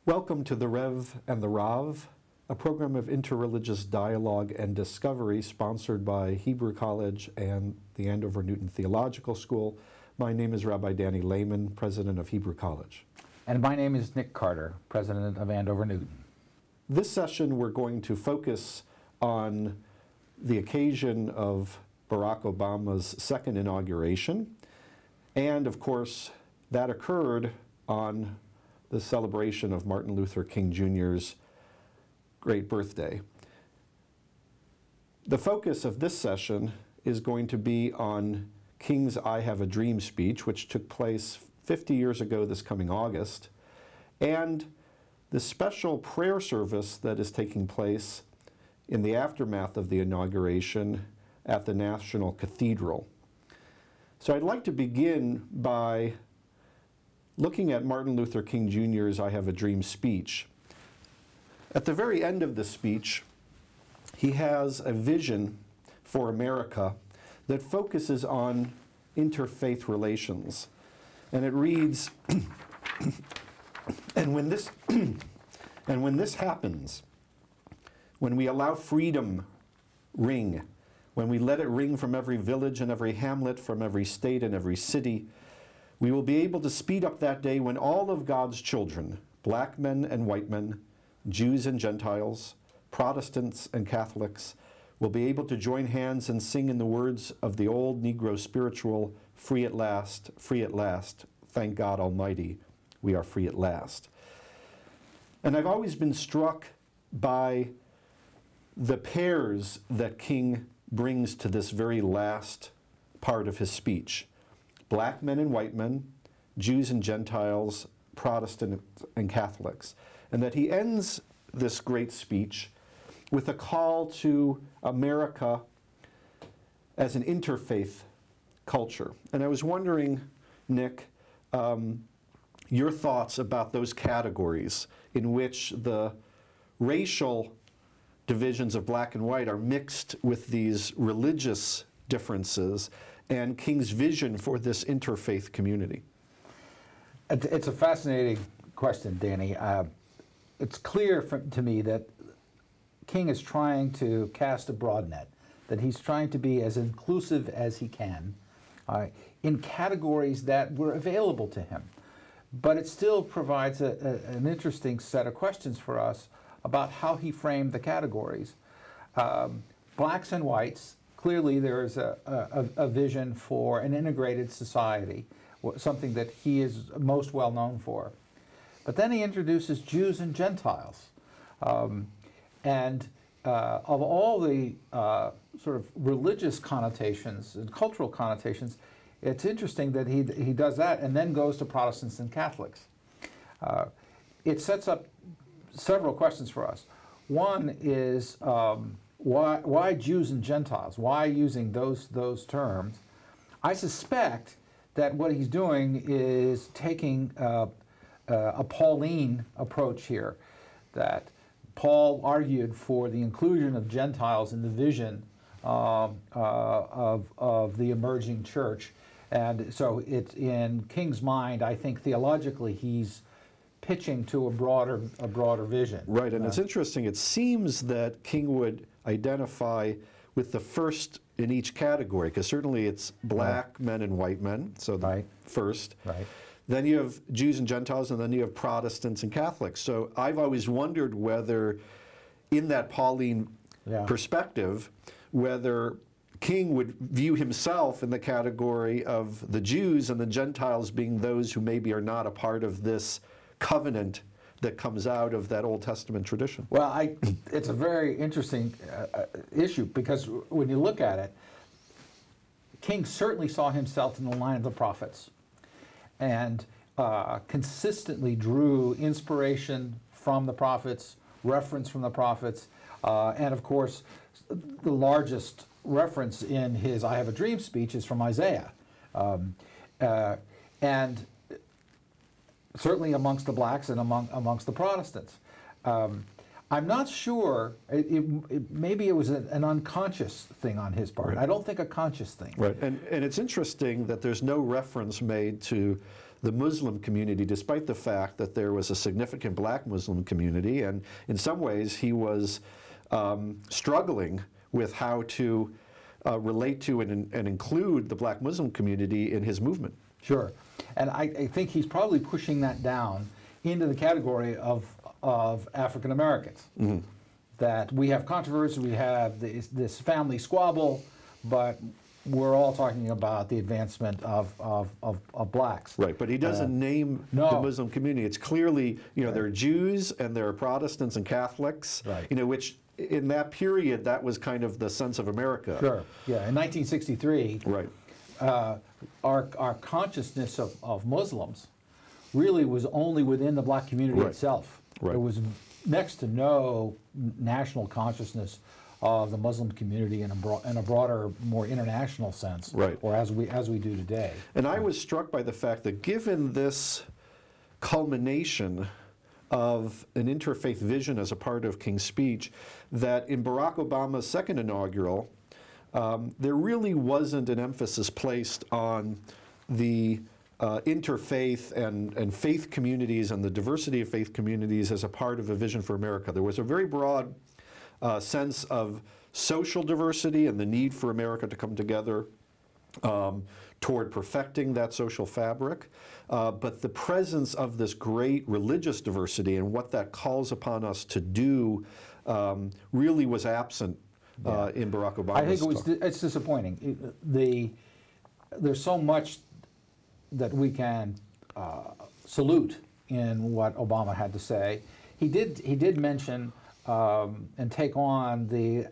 Welcome to the Rev and the Rav, a program of interreligious dialogue and discovery sponsored by Hebrew College and the Andover Newton Theological School. My name is Rabbi Danny Lehmann, president of Hebrew College. And my name is Nick Carter, president of Andover Newton. This session we're going to focus on the occasion of Barack Obama's second inauguration, and of course that occurred on the celebration of Martin Luther King Jr.'s great birthday. The focus of this session is going to be on King's I Have a Dream speech, which took place 50 years ago this coming August, and the special prayer service that is taking place in the aftermath of the inauguration at the National Cathedral. So I'd like to begin by looking at Martin Luther King Jr.'s I Have a Dream speech. At the very end of the speech, he has a vision for America that focuses on interfaith relations. And it reads, and when this happens, when we allow freedom ring, when we let it ring from every village and every hamlet, from every state and every city, we will be able to speed up that day when all of God's children, black men and white men, Jews and Gentiles, Protestants and Catholics, will be able to join hands and sing in the words of the old Negro spiritual, free at last, thank God Almighty, we are free at last. And I've always been struck by the pairs that King brings to this very last part of his speech. Black men and white men, Jews and Gentiles, Protestants and Catholics. And that he ends this great speech with a call to America as an interfaith culture. And I was wondering, Nick, your thoughts about those categories in which the racial divisions of black and white are mixed with these religious differences and King's vision for this interfaith community. It's a fascinating question, Danny. It's clear to me that King is trying to cast a broad net, that he's trying to be as inclusive as he can in categories that were available to him. But it still provides an interesting set of questions for us about how he framed the categories. Blacks and whites, clearly there's a vision for an integrated society, something that he is most well known for. But then he introduces Jews and Gentiles. And of all the sort of religious connotations and cultural connotations, it's interesting that he does that and then goes to Protestants and Catholics. It sets up several questions for us. One is why Jews and Gentiles? Why using those terms? I suspect that what he's doing is taking a Pauline approach here, that Paul argued for the inclusion of Gentiles in the vision of the emerging church. And so it's in King's mind, I think theologically, he's pitching to a broader vision. Right, and it's interesting. It seems that King would identify with the first in each category, because certainly it's black men and white men, so the first. Right. Then you have Jews and Gentiles, and then you have Protestants and Catholics. So I've always wondered whether, in that Pauline perspective, whether King would view himself in the category of the Jews and the Gentiles being those who maybe are not a part of this covenant that comes out of that Old Testament tradition. Well, it's a very interesting issue, because when you look at it, King certainly saw himself in the line of the prophets and consistently drew inspiration from the prophets, reference from the prophets, and of course the largest reference in his I Have a Dream speech is from Isaiah. And certainly amongst the blacks and amongst the Protestants. I'm not sure, maybe it was an unconscious thing on his part. Right. I don't think a conscious thing. Right, and it's interesting that there's no reference made to the Muslim community, despite the fact that there was a significant black Muslim community, and in some ways he was struggling with how to relate to and include the black Muslim community in his movement. Sure. And I think he's probably pushing that down into the category of African Americans. Mm-hmm. That we have controversy, we have this family squabble, but we're all talking about the advancement of blacks. Right, but he doesn't name the Muslim community. It's clearly, there are Jews and there are Protestants and Catholics, right. Which in that period, that was kind of the sense of America. Sure, yeah. In 1963, right. Our consciousness of Muslims really was only within the black community right. itself. Right. There was next to no national consciousness of the Muslim community in a broader, more international sense, right. or as we do today. And I was struck by the fact that given this culmination of an interfaith vision as a part of King's speech, that in Barack Obama's second inaugural, there really wasn't an emphasis placed on the interfaith and faith communities and the diversity of faith communities as a part of a vision for America. There was a very broad sense of social diversity and the need for America to come together toward perfecting that social fabric. But the presence of this great religious diversity and what that calls upon us to do really was absent in Barack Obama's I think it's disappointing. There's so much that we can salute in what Obama had to say. He did mention and take on the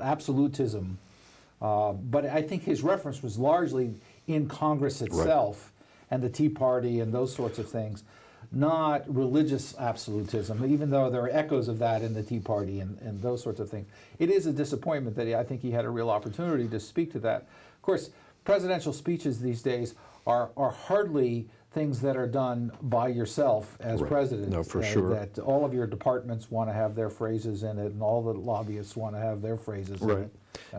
absolutism, but I think his reference was largely in Congress itself right. and the Tea Party and those sorts of things, not religious absolutism, even though there are echoes of that in the Tea Party and those sorts of things. It is a disappointment that I think he had a real opportunity to speak to that. Of course, presidential speeches these days are hardly things that are done by yourself as right. president. No, for sure. That all of your departments want to have their phrases in it, and all the lobbyists want to have their phrases right.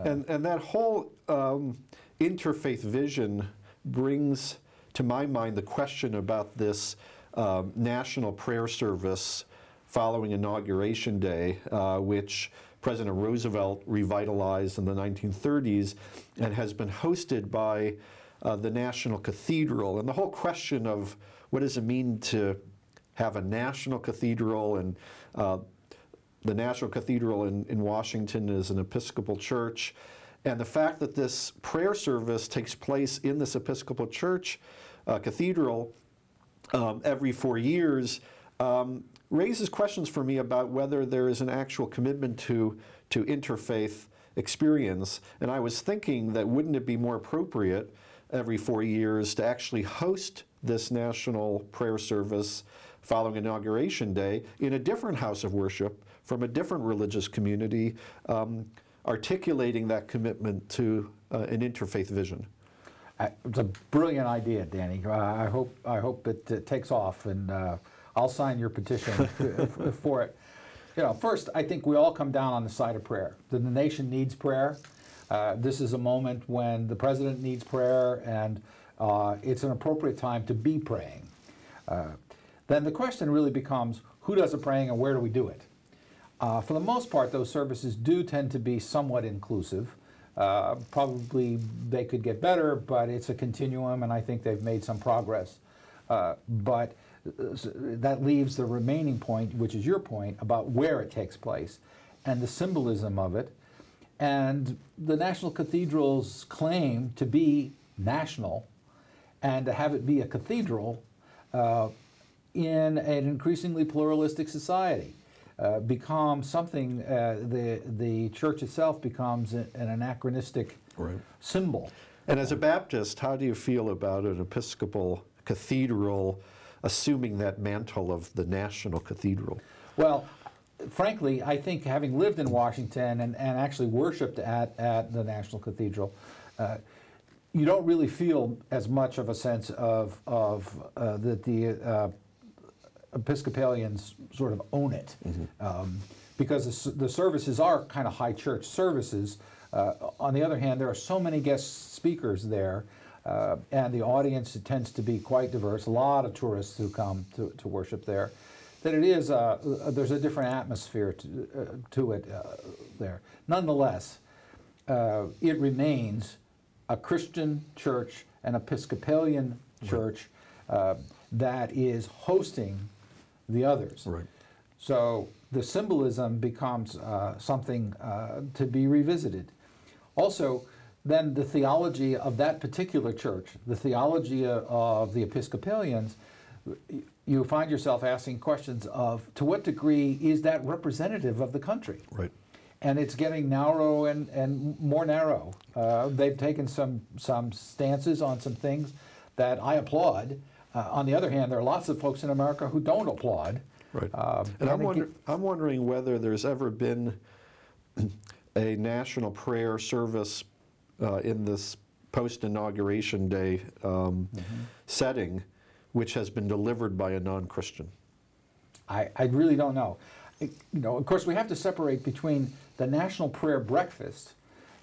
in it. And that whole interfaith vision brings to my mind the question about this national prayer service following Inauguration Day, which President Roosevelt revitalized in the 1930s and has been hosted by the National Cathedral. And the whole question of what does it mean to have a national cathedral, and the National Cathedral in Washington is an Episcopal church, and the fact that this prayer service takes place in this Episcopal church cathedral every 4 years raises questions for me about whether there is an actual commitment to interfaith experience. And I was thinking that wouldn't it be more appropriate every 4 years to actually host this national prayer service following Inauguration Day in a different house of worship from a different religious community, articulating that commitment to an interfaith vision. It's a brilliant idea, Danny. I hope it takes off, and I'll sign your petition for it. First, I think we all come down on the side of prayer. The nation needs prayer. This is a moment when the president needs prayer, and it's an appropriate time to be praying. Then the question really becomes, who does the praying and where do we do it? For the most part, those services do tend to be somewhat inclusive. Probably they could get better, but it's a continuum, and I think they've made some progress. But that leaves the remaining point, which is your point, about where it takes place and the symbolism of it. And the National Cathedral's claim to be national and to have it be a cathedral in an increasingly pluralistic society becomes something, the church itself becomes an anachronistic right. symbol. And as a Baptist, how do you feel about an Episcopal cathedral assuming that mantle of the national cathedral? Well, frankly, I think having lived in Washington and actually worshipped at the National Cathedral, you don't really feel as much of a sense of that the Episcopalians sort of own it, mm-hmm. Because the services are kind of high church services. On the other hand, there are so many guest speakers there and the audience tends to be quite diverse, a lot of tourists who come to worship there, that it is, there's a different atmosphere to it there. Nonetheless, it remains a Christian church, an Episcopalian church that is hosting the others. Right. So the symbolism becomes something to be revisited. Also, then the theology of that particular church, the theology of the Episcopalians, you find yourself asking questions of, to what degree is that representative of the country? Right. And it's getting narrow and more narrow. They've taken some stances on some things that I applaud. On the other hand, there are lots of folks in America who don't applaud. Right. And I'm wondering whether there's ever been a national prayer service in this post-inauguration day setting which has been delivered by a non-Christian. I really don't know. You know, of course, we have to separate between the National Prayer Breakfast,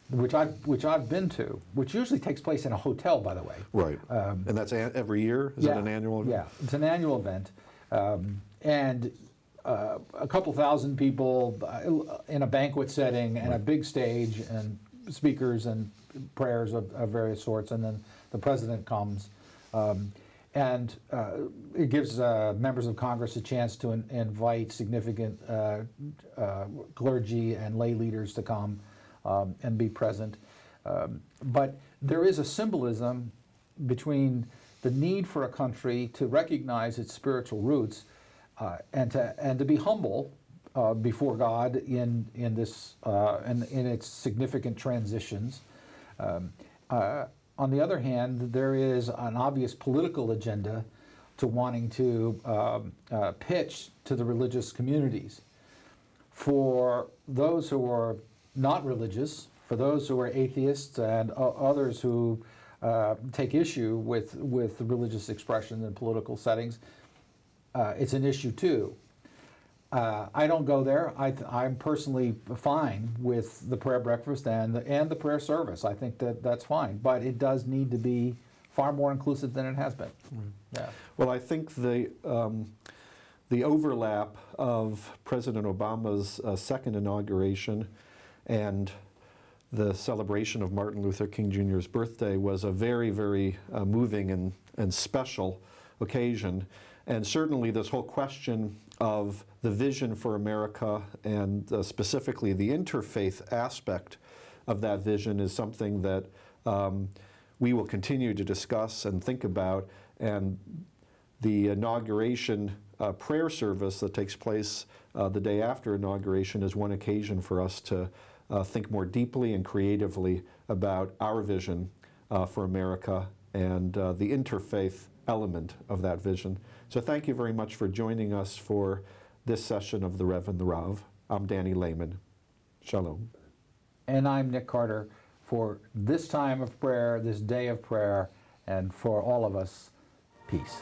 which I've been to, which usually takes place in a hotel, by the way. Right. And that's every year? Is it an annual event? Yeah, it's an annual event. And a couple thousand people in a banquet setting and a big stage and speakers and prayers of various sorts, and then the president comes. And it gives members of Congress a chance to invite significant clergy and lay leaders to come and be present. But there is a symbolism between the need for a country to recognize its spiritual roots and to be humble before God in this in its significant transitions. On the other hand, there is an obvious political agenda to wanting to pitch to the religious communities. For those who are not religious, for those who are atheists and others who take issue with religious expression in political settings, it's an issue too. I don't go there. I'm personally fine with the prayer breakfast and the prayer service. I think that's fine, but it does need to be far more inclusive than it has been. Yeah. Well, I think the overlap of President Obama's second inauguration and the celebration of Martin Luther King Jr.'s birthday was a very, very moving and special occasion. And certainly this whole question of the vision for America and specifically the interfaith aspect of that vision is something that we will continue to discuss and think about. And the inauguration prayer service that takes place the day after inauguration is one occasion for us to think more deeply and creatively about our vision for America and the interfaith element of that vision. So thank you very much for joining us for this session of the Rev and the Rav. I'm Danny Lehmann. Shalom. And I'm Nick Carter for this time of prayer, this day of prayer, and for all of us, peace.